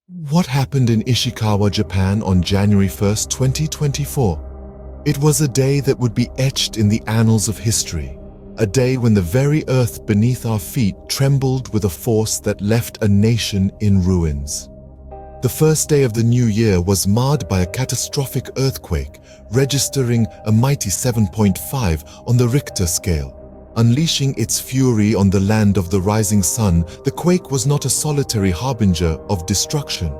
What happened in Ishikawa, Japan on January 1st, 2024? It was a day that would be etched in the annals of history. A day when the very earth beneath our feet trembled with a force that left a nation in ruins. The first day of the new year was marred by a catastrophic earthquake, registering a mighty 7.5 on the Richter scale. Unleashing its fury on the land of the rising sun, the quake was not a solitary harbinger of destruction.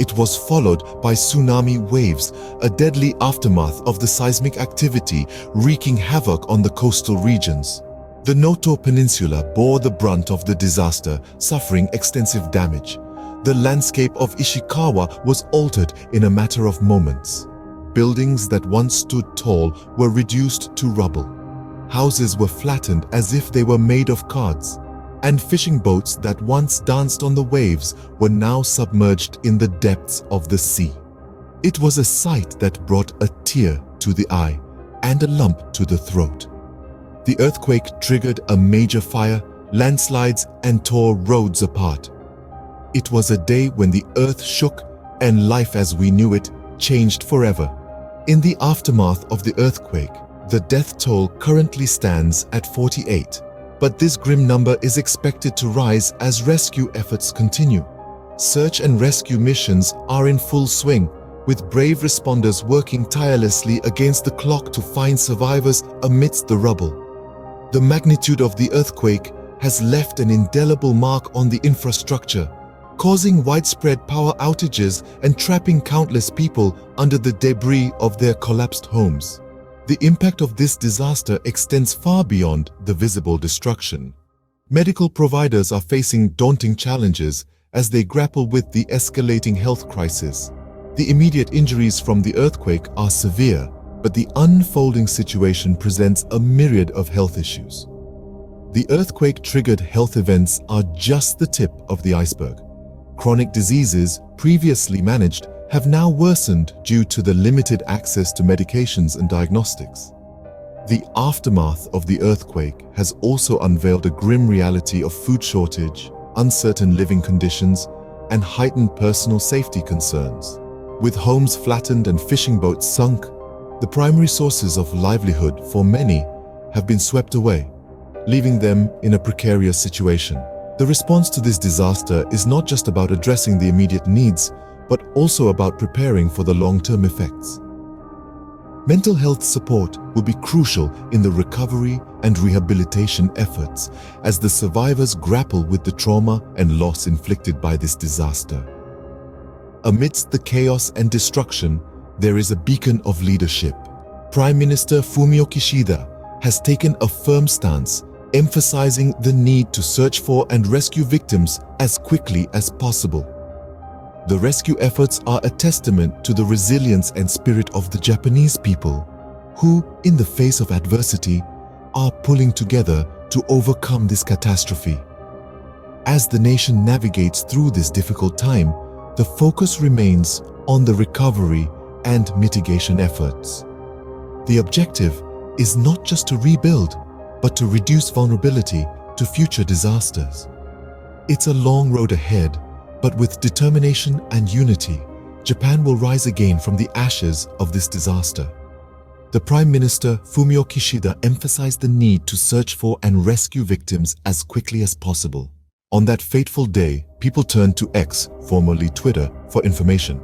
It was followed by tsunami waves, a deadly aftermath of the seismic activity wreaking havoc on the coastal regions. The Noto Peninsula bore the brunt of the disaster, suffering extensive damage. The landscape of Ishikawa was altered in a matter of moments. Buildings that once stood tall were reduced to rubble. Houses were flattened as if they were made of cards, and fishing boats that once danced on the waves were now submerged in the depths of the sea. It was a sight that brought a tear to the eye and a lump to the throat. The earthquake triggered a major fire, landslides, and tore roads apart. It was a day when the earth shook and life as we knew it changed forever. In the aftermath of the earthquake, the death toll currently stands at 48, but this grim number is expected to rise as rescue efforts continue. Search and rescue missions are in full swing, with brave responders working tirelessly against the clock to find survivors amidst the rubble. The magnitude of the earthquake has left an indelible mark on the infrastructure, causing widespread power outages and trapping countless people under the debris of their collapsed homes. The impact of this disaster extends far beyond the visible destruction. Medical providers are facing daunting challenges as they grapple with the escalating health crisis. The immediate injuries from the earthquake are severe, but the unfolding situation presents a myriad of health issues. The earthquake-triggered health events are just the tip of the iceberg. Chronic diseases, previously managed, have now worsened due to the limited access to medications and diagnostics. The aftermath of the earthquake has also unveiled a grim reality of food shortage, uncertain living conditions, and heightened personal safety concerns. With homes flattened and fishing boats sunk, the primary sources of livelihood for many have been swept away, leaving them in a precarious situation. The response to this disaster is not just about addressing the immediate needs, but also about preparing for the long-term effects. Mental health support will be crucial in the recovery and rehabilitation efforts as the survivors grapple with the trauma and loss inflicted by this disaster. Amidst the chaos and destruction, there is a beacon of leadership. Prime Minister Fumio Kishida has taken a firm stance, emphasizing the need to search for and rescue victims as quickly as possible. The rescue efforts are a testament to the resilience and spirit of the Japanese people, who, in the face of adversity, are pulling together to overcome this catastrophe. As the nation navigates through this difficult time, the focus remains on the recovery and mitigation efforts. The objective is not just to rebuild, but to reduce vulnerability to future disasters. It's a long road ahead, but with determination and unity, Japan will rise again from the ashes of this disaster. The Prime Minister Fumio Kishida emphasized the need to search for and rescue victims as quickly as possible. On that fateful day, people turned to X, formerly Twitter, for information.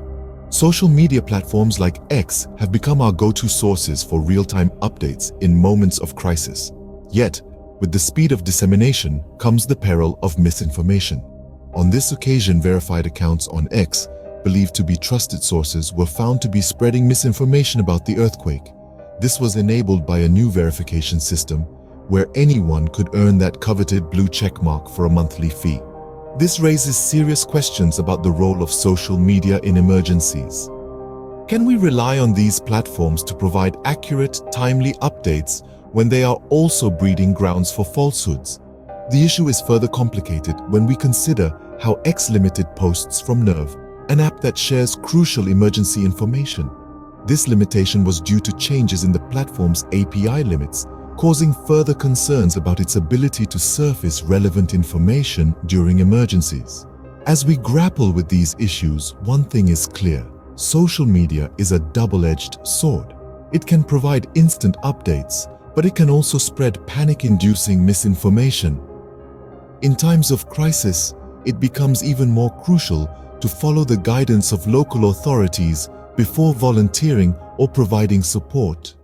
Social media platforms like X have become our go-to sources for real-time updates in moments of crisis. Yet, with the speed of dissemination comes the peril of misinformation. On this occasion, verified accounts on X, believed to be trusted sources, were found to be spreading misinformation about the earthquake. This was enabled by a new verification system, where anyone could earn that coveted blue checkmark for a monthly fee. This raises serious questions about the role of social media in emergencies. Can we rely on these platforms to provide accurate, timely updates when they are also breeding grounds for falsehoods? The issue is further complicated when we consider how X limited posts from Nerve, an app that shares crucial emergency information. This limitation was due to changes in the platform's API limits, causing further concerns about its ability to surface relevant information during emergencies. As we grapple with these issues, one thing is clear. Social media is a double-edged sword. It can provide instant updates, but it can also spread panic-inducing misinformation. In times of crisis, it becomes even more crucial to follow the guidance of local authorities before volunteering or providing support.